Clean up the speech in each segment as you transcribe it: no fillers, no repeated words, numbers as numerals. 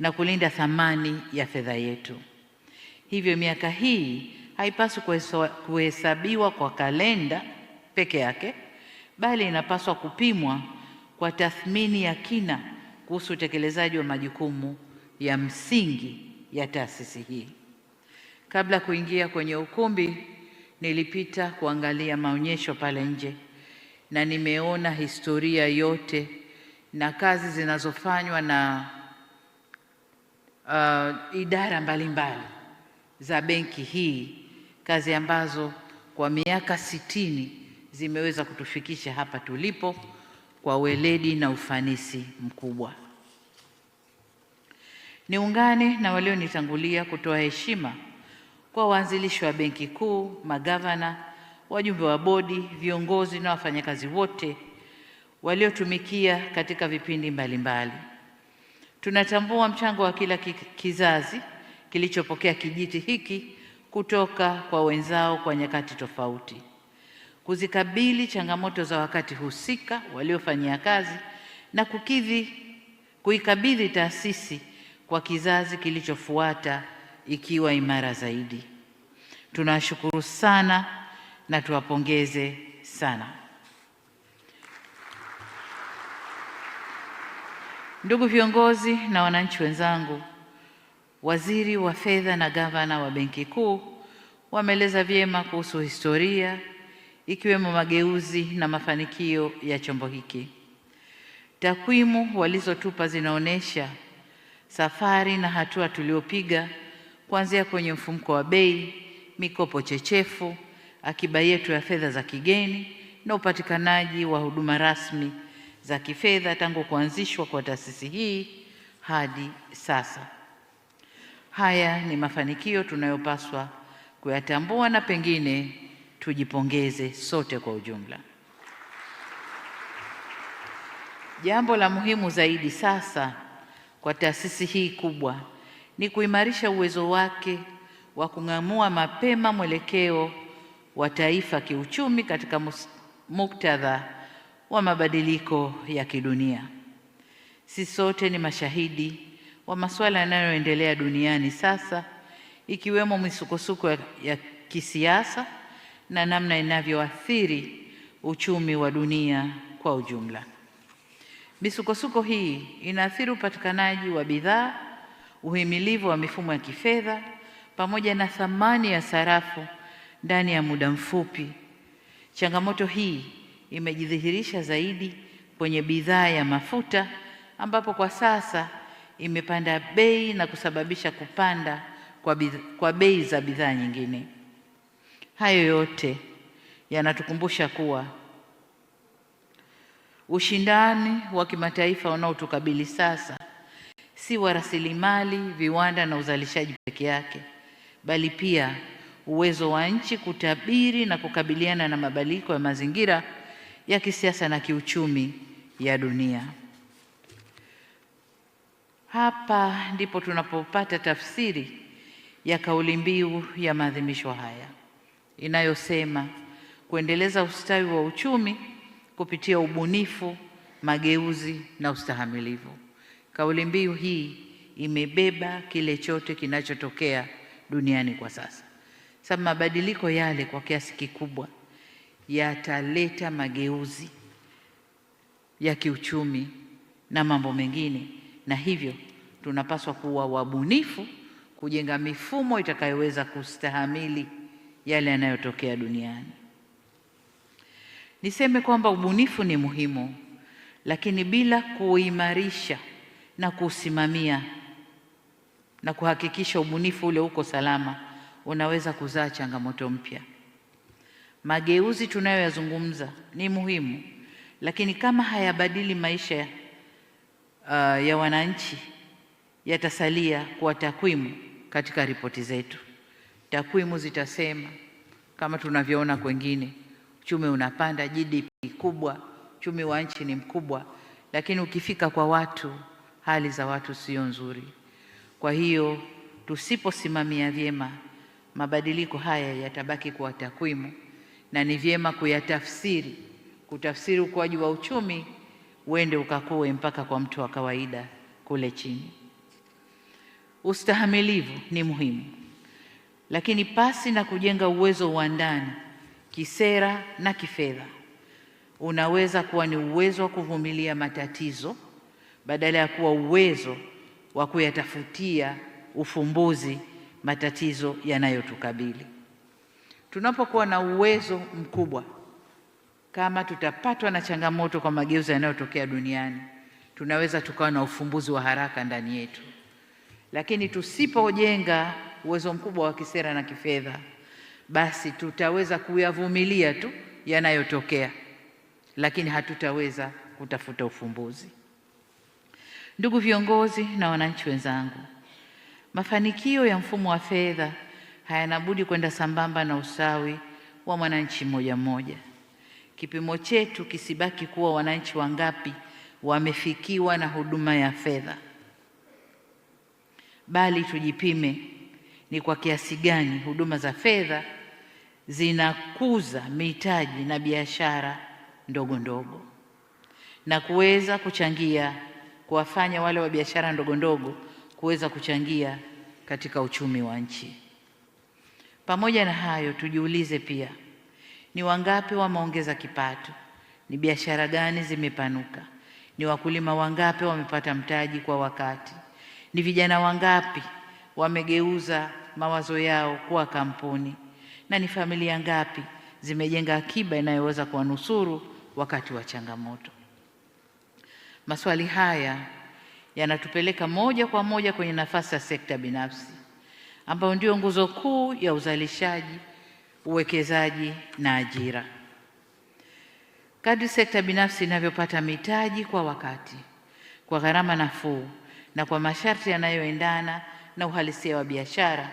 na kulinda thamani ya fedha yetu. Hivyo miaka hii haipaswi kuhesabiwa kwa kalenda peke yake, bali inapaswa kupimwa kwa tathmini ya kina kuhusu utekelezaji wa majukumu ya msingi ya taasisi hii. Kabla ya kuingia kwenye ukumbi, nilipita kuangalia maonyesho pale nje na nimeona historia yote na kazi zinazofanywa na idara mbalimbali za benki hii, kazi ambazo kwa miaka 60 zimeweza kutufikisha hapa tulipo kwa weledi na ufanisi mkubwa. Niungane na walionitangulia kutoa heshima kwa waanzilishi wa Benki Kuu, magavana, wajumbe wa bodi, viongozi na wafanyakazi wote waliotumikia katika vipindi mbalimbali. Tunatambua mchango wa kila kizazi kilichopokea kijiti hiki kutoka kwa wenzao kwa nyakati tofauti, kuzikabili changamoto za wakati husika waliofanyia kazi na kuikabidhi taasisi kwa kizazi kilichofuata ikiwa imara zaidi. Tunashukuru sana na tuwapongeze sana. Ndugu viongozi na wananchi wenzangu, Waziri wa Fedha na Gavana wa Benki Kuu wameeleza vyema kuhusu historia, ikiwemo mageuzi na mafanikio ya chombo hiki. Takwimu walizotupa zinaonyesha safari na hatua tuliopiga kuanzia kwenye mfumuko wa bei, mikopo chechefu, akiba yetu ya fedha za kigeni na upatikanaji wa huduma rasmi za kifedha tangu kuanzishwa kwa taasisi hii hadi sasa. Haya ni mafanikio tunayopaswa kuyatambua na pengine tujipongeze sote kwa ujumla. Jambo la muhimu zaidi sasa kwa taasisi hii kubwa ni kuimarisha uwezo wake wa kung'amua mapema mwelekeo wa taifa kiuchumi katika muktadha wa mabadiliko ya kidunia. Sisi sote ni mashahidi wa masuala yanayoendelea duniani sasa, ikiwemo misukosuko ya kisiasa na namna inavyoathiri uchumi wa dunia kwa ujumla. Misukosuko hii inaathiri upatikanaji wa bidhaa, uhimilivu wa mifumo ya kifedha, pamoja na thamani ya sarafu ndani ya muda mfupi. Changamoto hii imejidhihirisha zaidi kwenye bidhaa ya mafuta, ambapo kwa sasa imepanda bei na kusababisha kupanda kwa bei za bidhaa nyingine. Hayo yote yanatukumbusha kuwa ushindani wa kimataifa unaotukabili sasa si wa rasilimali, viwanda na uzalishaji peke yake, bali pia uwezo wa nchi kutabiri na kukabiliana na mabadiliko ya mazingira ya kisiasa na kiuchumi ya dunia. Hapa ndipo tunapopata tafsiri ya kauli mbiu ya maadhimisho haya inayosema kuendeleza ustawi wa uchumi kupitia ubunifu, mageuzi na ustahimilivu. Kauli mbiu hii imebeba kile chote kinachotokea duniani kwa sasa. Sababu mabadiliko yale kwa kiasi kikubwa yataleta mageuzi ya kiuchumi na mambo mengine, na hivyo tunapaswa kuwa wabunifu kujenga mifumo itakayoweza kustahimili yale yanayotokea duniani. Niseme kwamba ubunifu ni muhimu, lakini bila kuimarisha na kusimamia na kuhakikisha ubunifu ule uko salama, unaweza kuzaa changamoto mpya. Mageuzi tunayoyazungumza ni muhimu, lakini kama hayabadili maisha ya wananchi, yatasalia kwa takwimu katika ripoti zetu. Takwimu zitasema kama tunavyoona kwengine, uchumi unapanda, GDP kubwa, uchumi wa nchi ni mkubwa, lakini ukifika kwa watu, hali za watu sio nzuri. Kwa hiyo tusiposimamia vyema, mabadiliko haya yatabaki kwa takwimu, na ni vyema kutafsiri ukuaji wa uchumi uende ukakue mpaka kwa mtu wa kawaida kule chini. Ustahimilivu ni muhimu, lakini pasi na kujenga uwezo wa ndani kisera na kifedha, unaweza kuwa ni uwezo wa kuvumilia matatizo badala ya kuwa uwezo wa kuyatafutia ufumbuzi matatizo yanayotukabili. Tunapokuwa na uwezo mkubwa, kama tutapatwa na changamoto kwa mageuzi yanayotokea duniani, tunaweza tukawa na ufumbuzi wa haraka ndani yetu. Lakini tusipojenga uwezo mkubwa wa kisera na kifedha, basi tutaweza kuyavumilia tu yanayotokea, lakini hatutaweza kutafuta ufumbuzi. Ndugu viongozi na wananchi wenzangu, mafanikio ya mfumo wa fedha hayana budi kwenda sambamba na usawi wa mwananchi mmoja mmoja. Kipimo chetu kisibaki kuwa wananchi wangapi wamefikiwa na huduma ya fedha, bali tujipime ni kwa kiasi gani huduma za fedha zinakuza mitaji na biashara ndogo ndogo na kuweza kuchangia kuwafanya wale wa biashara ndogo ndogo kuweza kuchangia katika uchumi wa nchi. Pamoja na hayo, tujiulize pia ni wangapi wameongeza kipato, ni biashara gani zimepanuka, ni wakulima wangapi wamepata mtaji kwa wakati, ni vijana wangapi wamegeuza mawazo yao kuwa kampuni, na ni familia ngapi zimejenga akiba inayoweza kuwanusuru wakati wa changamoto. Maswali haya yanatupeleka moja kwa moja kwenye nafasi ya sekta binafsi ambayo ndio nguzo kuu ya uzalishaji, uwekezaji na ajira. Kadri sekta binafsi inavyopata mitaji kwa wakati, kwa gharama nafuu na kwa masharti yanayoendana na uhalisia wa biashara,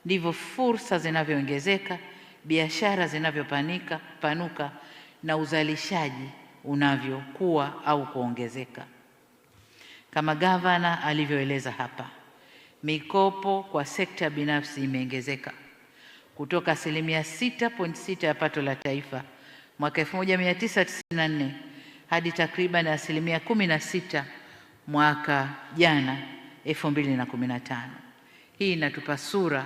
ndivyo fursa zinavyoongezeka, biashara zinavyopanuka na uzalishaji unavyokuwa au kuongezeka. Kama gavana alivyoeleza hapa, mikopo kwa sekta binafsi imeongezeka kutoka 6.6% ya pato la taifa mwaka 1994 hadi takriban 16% mwaka jana 2015. Hii inatupa sura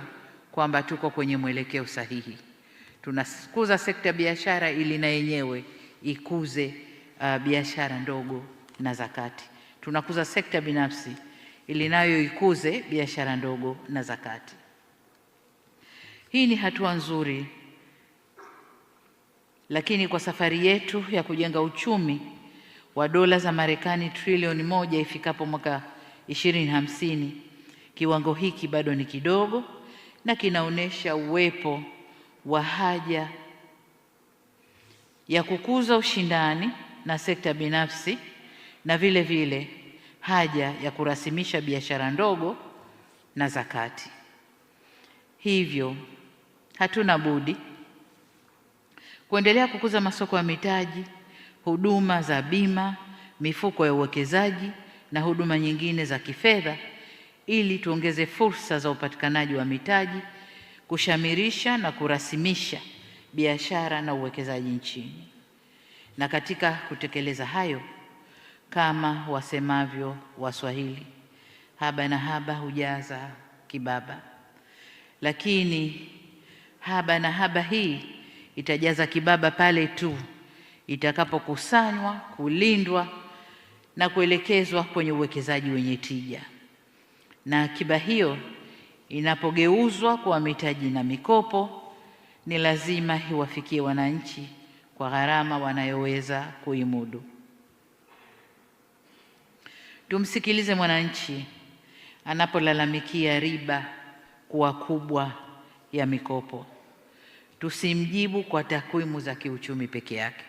kwamba tuko kwenye mwelekeo sahihi. Tunakuza sekta biashara ili na yenyewe ikuze biashara ndogo na za kati. Tunakuza sekta binafsi ili nayo ikuze biashara ndogo na za kati. Hii ni hatua nzuri, lakini kwa safari yetu ya kujenga uchumi wa dola za Marekani trilioni 1 ifikapo mwaka 2050, kiwango hiki bado ni kidogo na kinaonyesha uwepo wa haja ya kukuza ushindani na sekta binafsi na vile vile haja ya kurasimisha biashara ndogo na za kati. Hivyo hatuna budi kuendelea kukuza masoko ya mitaji, huduma za bima, mifuko ya uwekezaji na huduma nyingine za kifedha ili tuongeze fursa za upatikanaji wa mitaji, kushamirisha na kurasimisha biashara na uwekezaji nchini. Na katika kutekeleza hayo, kama wasemavyo Waswahili, haba na haba hujaza kibaba. Lakini haba na haba hii itajaza kibaba pale tu itakapokusanywa, kulindwa na kuelekezwa kwenye uwekezaji wenye tija. Na akiba hiyo inapogeuzwa kwa mitaji na mikopo, ni lazima iwafikie wananchi kwa gharama wanayoweza kuimudu. Tumsikilize mwananchi anapolalamikia riba kuwa kubwa ya mikopo. Tusimjibu kwa takwimu za kiuchumi peke yake,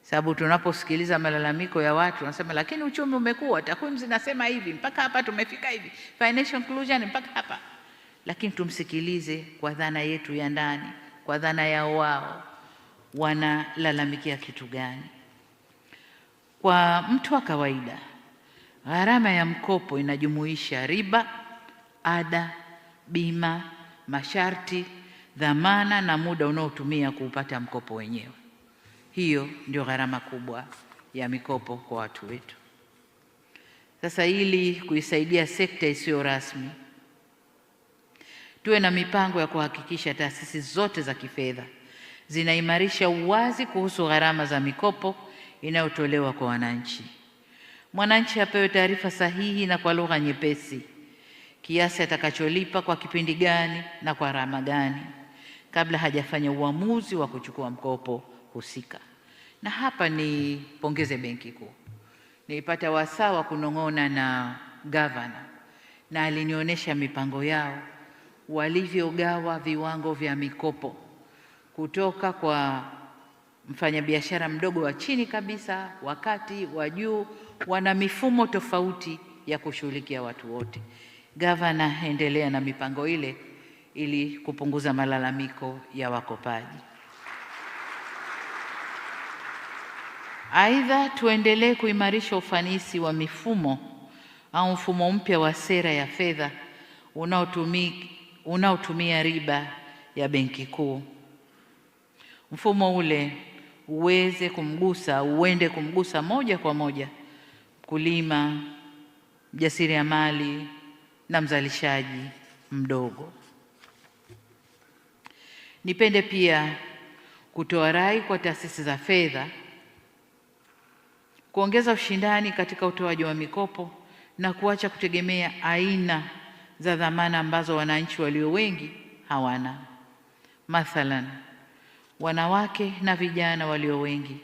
sababu tunaposikiliza malalamiko ya watu wanasema, lakini uchumi umekuwa, takwimu zinasema hivi, mpaka hapa tumefika hivi, financial inclusion mpaka hapa. Lakini tumsikilize kwa dhana yetu ya ndani, kwa dhana yao wao, wanalalamikia kitu gani? Kwa mtu wa kawaida, gharama ya mkopo inajumuisha riba, ada, bima, masharti, dhamana na muda unaotumia kuupata mkopo wenyewe. Hiyo ndio gharama kubwa ya mikopo kwa watu wetu. Sasa ili kuisaidia sekta isiyo rasmi, tuwe na mipango ya kuhakikisha taasisi zote za kifedha zinaimarisha uwazi kuhusu gharama za mikopo inayotolewa kwa wananchi. Mwananchi apewe taarifa sahihi na kwa lugha nyepesi, kiasi atakacholipa kwa kipindi gani na kwa gharama gani, kabla hajafanya uamuzi wa kuchukua mkopo husika. Na hapa nipongeze Benki Kuu. Nilipata wasaa wa kunong'ona na gavana na alinionyesha mipango yao walivyogawa viwango vya mikopo kutoka kwa mfanyabiashara mdogo wa chini kabisa, wakati wa juu. Wana mifumo tofauti ya kushughulikia watu wote. Gavana, endelea na mipango ile ili kupunguza malalamiko ya wakopaji. Aidha, tuendelee kuimarisha ufanisi wa mifumo au mfumo mpya wa sera ya fedha unaotumia riba ya Benki Kuu. Mfumo ule uende kumgusa moja kwa moja mkulima, mjasiriamali na mzalishaji mdogo. Nipende pia kutoa rai kwa taasisi za fedha kuongeza ushindani katika utoaji wa mikopo na kuacha kutegemea aina za dhamana ambazo wananchi walio wengi hawana. Mathalan, wanawake na vijana walio wengi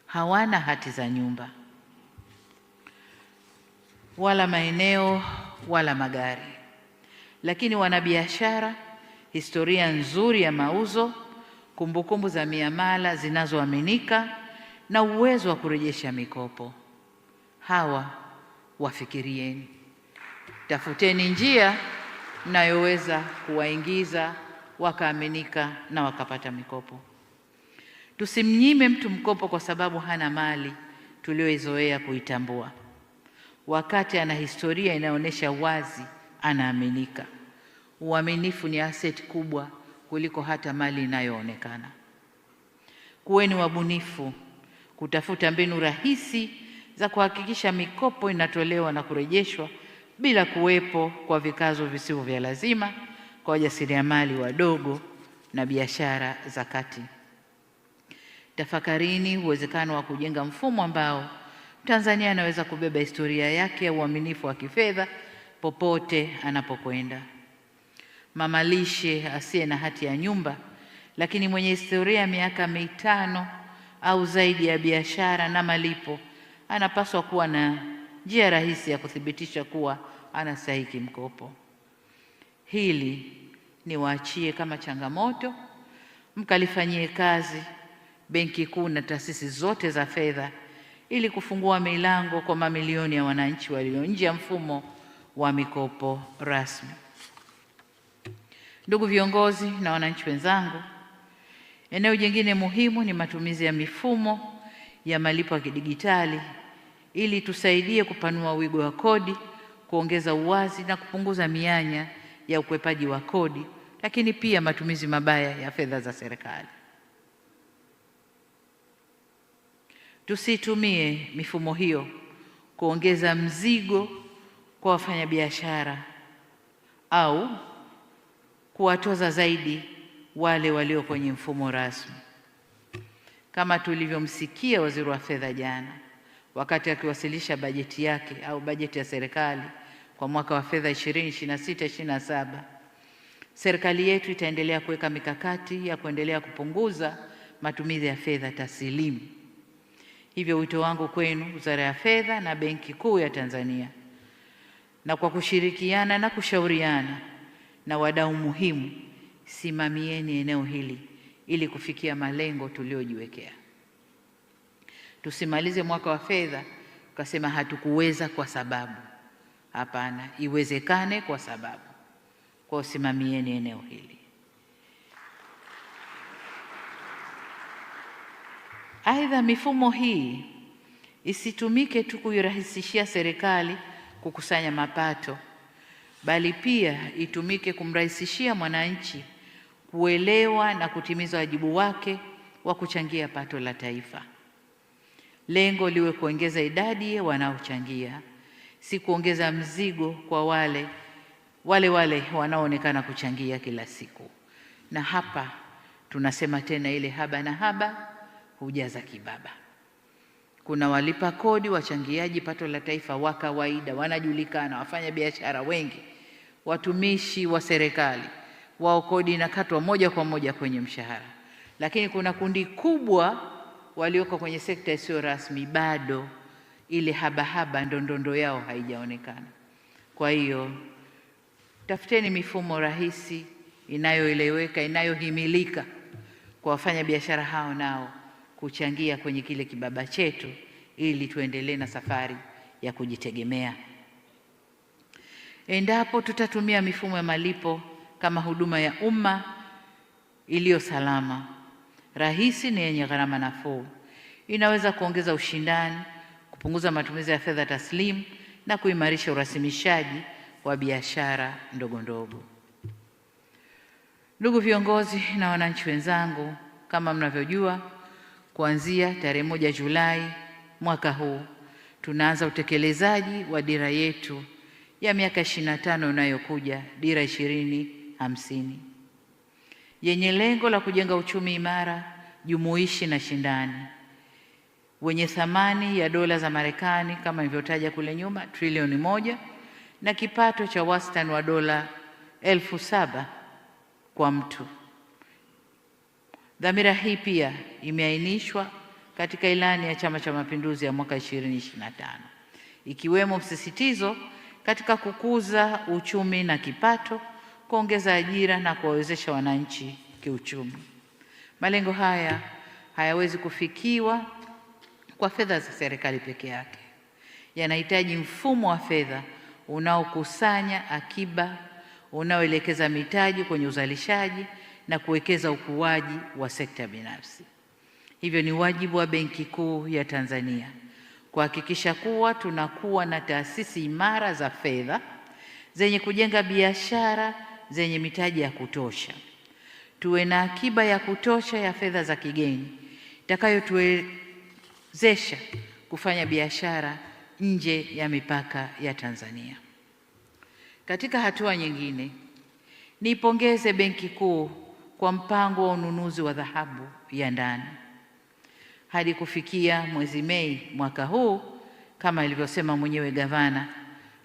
hawana hati za nyumba, wala maeneo, wala magari, lakini wana biashara, historia nzuri ya mauzo, kumbukumbu za miamala zinazoaminika na uwezo wa kurejesha mikopo. Hawa wafikirieni, tafuteni njia mnayoweza kuwaingiza wakaaminika na wakapata mikopo. Tusimnyime mtu mkopo kwa sababu hana mali tuliyoizoea kuitambua, wakati ana historia inaonyesha wazi anaaminika. Uaminifu ni asset kubwa kuliko hata mali inayoonekana. Kuweni wabunifu kutafuta mbinu rahisi za kuhakikisha mikopo inatolewa na kurejeshwa bila kuwepo kwa vikazo visivyo vya lazima kwa wajasiriamali wadogo na biashara za kati. Tafakarini uwezekano wa kujenga mfumo ambao Tanzania anaweza kubeba historia yake ya uaminifu wa kifedha popote anapokwenda. Mama lishe asiye na hati ya nyumba lakini mwenye historia ya miaka 5 au zaidi ya biashara na malipo anapaswa kuwa na njia rahisi ya kuthibitisha kuwa anastahili mkopo. Hili niwaachie kama changamoto, mkalifanyie kazi Benki Kuu na taasisi zote za fedha ili kufungua milango kwa mamilioni ya wananchi walio nje ya mfumo wa mikopo rasmi. Ndugu viongozi na wananchi wenzangu, eneo jingine muhimu ni matumizi ya mifumo ya malipo ya kidijitali ili tusaidie kupanua wigo wa kodi, kuongeza uwazi na kupunguza mianya ya ukwepaji wa kodi, lakini pia matumizi mabaya ya fedha za serikali. Tusitumie mifumo hiyo kuongeza mzigo kwa wafanyabiashara au kuwatoza zaidi wale walio kwenye mfumo rasmi. Kama tulivyomsikia Waziri wa Fedha jana wakati akiwasilisha bajeti yake au bajeti ya serikali kwa mwaka wa fedha 2026/27, serikali yetu itaendelea kuweka mikakati ya kuendelea kupunguza matumizi ya fedha taslimu. Hivyo wito wangu kwenu, Wizara ya Fedha na Benki Kuu ya Tanzania, na kwa kushirikiana na kushauriana na wadau muhimu, simamieni eneo hili ili kufikia malengo tuliyojiwekea. Tusimalize mwaka wa fedha tukasema hatukuweza kwa sababu. Hapana, iwezekane kwa sababu. Kwa usimamieni eneo hili. Aidha, mifumo hii isitumike tu kuirahisishia serikali kukusanya mapato, bali pia itumike kumrahisishia mwananchi kuelewa na kutimiza wajibu wake wa kuchangia pato la taifa. Lengo liwe kuongeza idadi ya wanaochangia, si kuongeza mzigo kwa wale wanaoonekana kuchangia kila siku. Na hapa tunasema tena, ile haba na haba hujaza kibaba. Kuna walipa kodi, wachangiaji pato la taifa wa kawaida, wanajulikana, wafanya biashara wengi, watumishi wa serikali, wao kodi inakatwa moja kwa moja kwenye mshahara. Lakini kuna kundi kubwa walioko kwenye sekta isiyo rasmi, bado ile haba ndondondo yao haijaonekana. Kwa hiyo tafuteni mifumo rahisi, inayoeleweka, inayohimilika kwa wafanya biashara hao nao kuchangia kwenye kile kibaba chetu, ili tuendelee na safari ya kujitegemea. Endapo tutatumia mifumo ya malipo kama huduma ya umma iliyo salama, rahisi na yenye gharama nafuu, inaweza kuongeza ushindani, kupunguza matumizi ya fedha taslimu na kuimarisha urasimishaji wa biashara ndogo ndogo. Ndugu viongozi na wananchi wenzangu, kama mnavyojua, kuanzia tarehe 1 Julai mwaka huu tunaanza utekelezaji wa dira yetu ya miaka 25 inayokuja, dira 2050, yenye lengo la kujenga uchumi imara, jumuishi na shindani, wenye thamani ya dola za Marekani kama nilivyotaja kule nyuma, trilioni 1, na kipato cha wastani wa dola 7,000 kwa mtu. Dhamira hii pia imeainishwa katika ilani ya Chama cha Mapinduzi ya mwaka 2025, ikiwemo msisitizo katika kukuza uchumi na kipato, kuongeza ajira na kuwawezesha wananchi kiuchumi. Malengo haya hayawezi kufikiwa kwa fedha za serikali peke yake. Yanahitaji mfumo wa fedha unaokusanya akiba, unaoelekeza mitaji kwenye uzalishaji na kuwekeza ukuaji wa sekta binafsi. Hivyo ni wajibu wa Benki Kuu ya Tanzania kuhakikisha kuwa tunakuwa na taasisi imara za fedha zenye kujenga biashara zenye mitaji ya kutosha. Tuwe na akiba ya kutosha ya fedha za kigeni itakayotuwezesha kufanya biashara nje ya mipaka ya Tanzania. Katika hatua nyingine, niipongeze Benki Kuu kwa mpango wa ununuzi wa dhahabu ya ndani. Hadi kufikia mwezi Mei mwaka huu, kama ilivyosema mwenyewe gavana,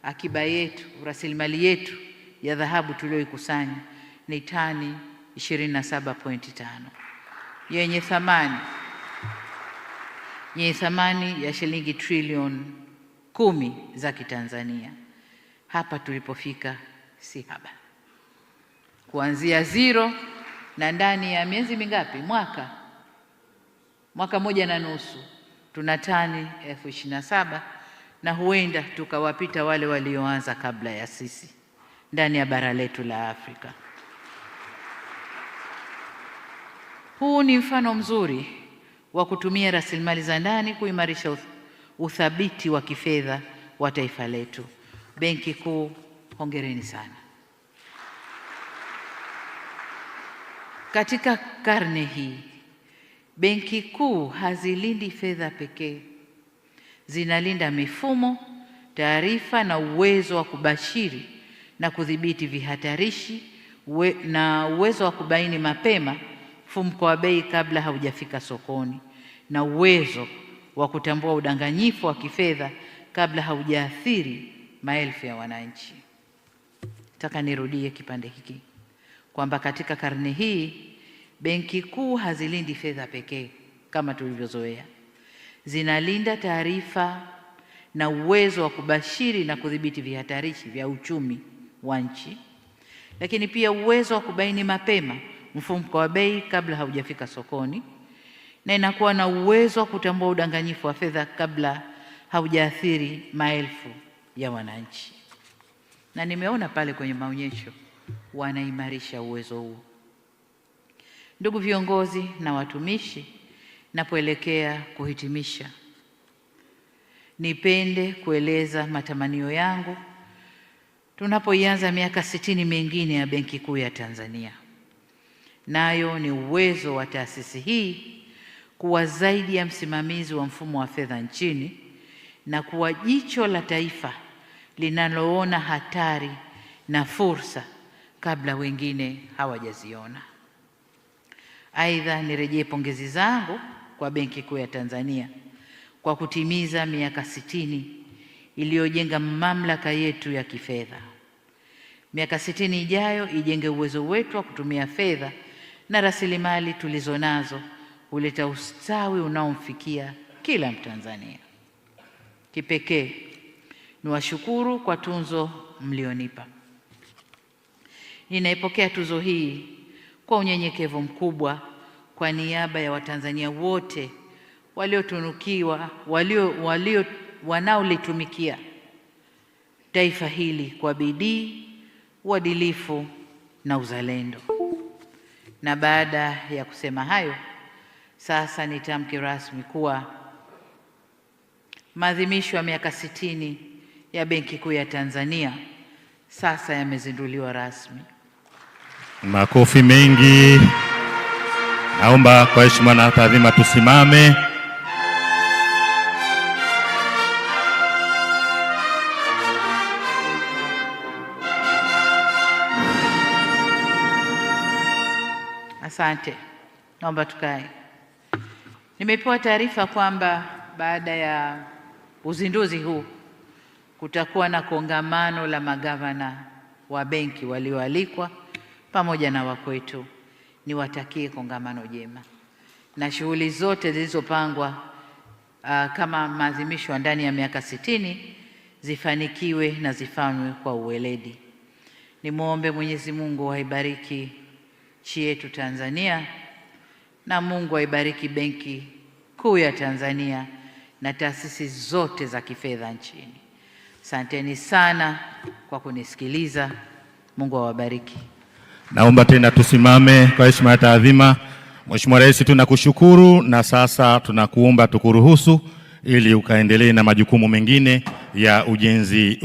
akiba yetu, rasilimali yetu ya dhahabu tuliyoikusanya ni tani 27.5 yenye thamani ya shilingi trilioni 10 za Kitanzania. Hapa tulipofika si haba. Kuanzia zero, na ndani ya miezi mingapi? Mwaka 1.5 tuna tani 27,000, na huenda tukawapita wale walioanza kabla ya sisi ndani ya bara letu la Afrika. Huu ni mfano mzuri wa kutumia rasilimali za ndani kuimarisha uthabiti wa kifedha wa taifa letu. Benki Kuu, hongereni sana. Katika karne hii, Benki Kuu hazilindi fedha pekee, zinalinda mifumo, taarifa na uwezo wa kubashiri na kudhibiti vihatarishi na uwezo wa kubaini mapema mfumuko wa bei kabla haujafika sokoni, na uwezo wa kutambua udanganyifu wa kifedha kabla haujaathiri maelfu ya wananchi. Nataka nirudie kipande hiki kwamba katika karne hii Benki Kuu hazilindi fedha pekee kama tulivyozoea, zinalinda taarifa na uwezo wa kubashiri na kudhibiti vihatarishi vya uchumi wa nchi, lakini pia uwezo wa kubaini mapema mfumuko wa bei kabla haujafika sokoni, na inakuwa na uwezo wa kutambua udanganyifu wa fedha kabla haujaathiri maelfu ya wananchi. Na nimeona pale kwenye maonyesho wanaimarisha uwezo huo. Ndugu viongozi na watumishi, napoelekea kuhitimisha, nipende kueleza matamanio yangu tunapoianza miaka 60 mingine ya Benki Kuu ya Tanzania. Nayo ni uwezo wa taasisi hii kuwa zaidi ya msimamizi wa mfumo wa fedha nchini na kuwa jicho la taifa linaloona hatari na fursa kabla wengine hawajaziona. Aidha, nirejee pongezi zangu kwa Benki Kuu ya Tanzania kwa kutimiza miaka 60 iliyojenga mamlaka yetu ya kifedha. Miaka 60 ijayo ijenge uwezo wetu wa kutumia fedha na rasilimali tulizonazo huleta ustawi unaomfikia kila Mtanzania. Kipekee niwashukuru kwa tunzo mlionipa. Ninaipokea tuzo hii kwa unyenyekevu mkubwa kwa niaba ya Watanzania wote waliotunukiwa, wanaolitumikia taifa hili kwa bidii, uadilifu na uzalendo. Na baada ya kusema hayo, sasa nitamke rasmi kuwa maadhimisho ya miaka 60 ya Benki Kuu ya Tanzania sasa yamezinduliwa rasmi. Makofi mengi. Naomba kwa heshima na taadhima tusimame. Asante. Naomba tukae. Nimepewa taarifa kwamba baada ya uzinduzi huu kutakuwa na kongamano la magavana wa benki walioalikwa pamoja na wakwetu. Niwatakie kongamano jema na shughuli zote zilizopangwa kama maadhimisho ndani ya miaka 60 zifanikiwe na zifanywe kwa uweledi. Nimwombe Mwenyezi Mungu aibariki nchi yetu Tanzania, na Mungu aibariki Benki Kuu ya Tanzania na taasisi zote za kifedha nchini. Asanteni sana kwa kunisikiliza. Mungu awabariki. Naomba tena tusimame kwa heshima ya taadhima. Mheshimiwa Rais, tunakushukuru na sasa tunakuomba tukuruhusu ili ukaendelee na majukumu mengine ya ujenzi.